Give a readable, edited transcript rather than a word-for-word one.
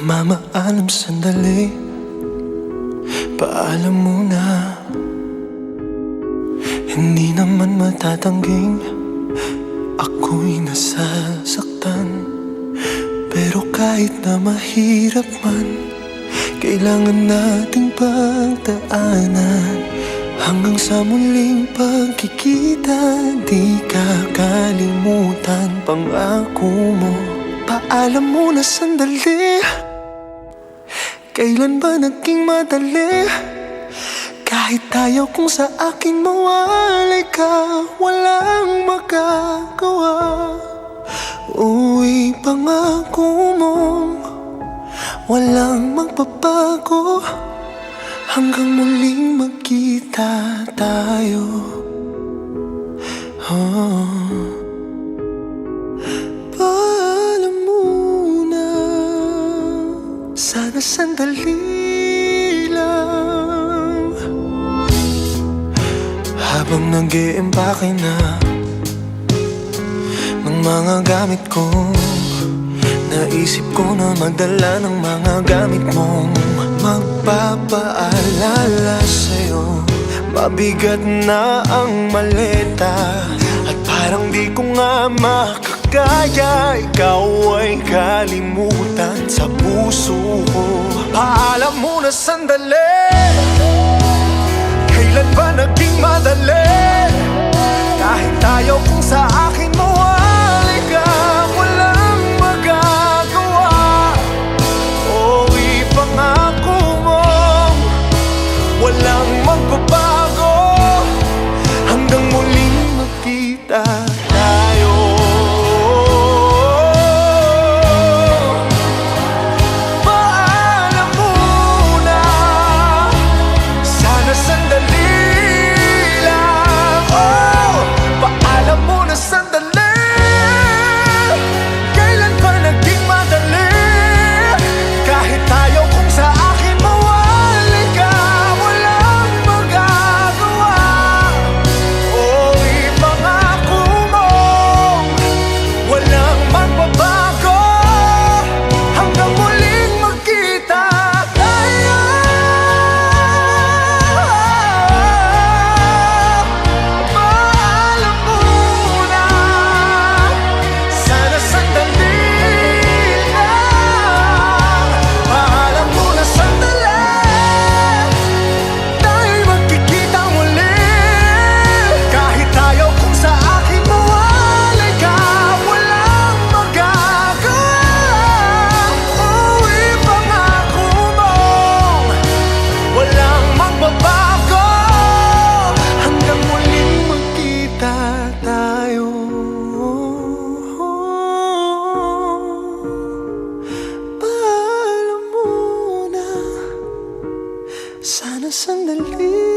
Mamaalam sandali, paalam muna. Hindi naman matatangging ako'y nasasaktan. Pero kahit na mahirap man, kailangan nating pagdaanan. Hanggang sa muling pagkikita, di kakalimutan pangako mo. Paalam muna sandali, kailan ba naging madali? Kahit ayaw kong sa akin mawalay ka, walang magagawa. Uy, pangako mong walang magbabago. Hanggang muling magkita tayo. Paalam muna, sana sandali lang. Habang nag-iimpake na ng mga gamit ko, naisip ko na magdala ng mga gamit mong magpapaalala sa'yo. Mabigat na ang maleta at parang di ko nga makakaya. Ikaw ay kalimutan sa puso ko. Paalam muna sandali, kailan ba naging madali? Kahit ayaw kong sa akin mawalay ka, walang magagawa. O ipangako mo, walang magbabago. Hanggang muling magkita tayo. Paalam muna, sana sandali lang. Oh, paalam muna sandali, kailan ba naging madali? Kahit ayaw kong sa akin mawalay ka, walang magagawa. O ipangako mo, walang magbabago. Hanggang muling magkita tayo. Paalam muna, sana sandali lang. Paalam muna sandali, tayo'y magkikita muli. Kahit ayaw kong sa akin mawalay ka, walang magagawa. O ipangako mo, walang magbabago. Hanggang muling magkita tayo. Paalam muna, sana sandali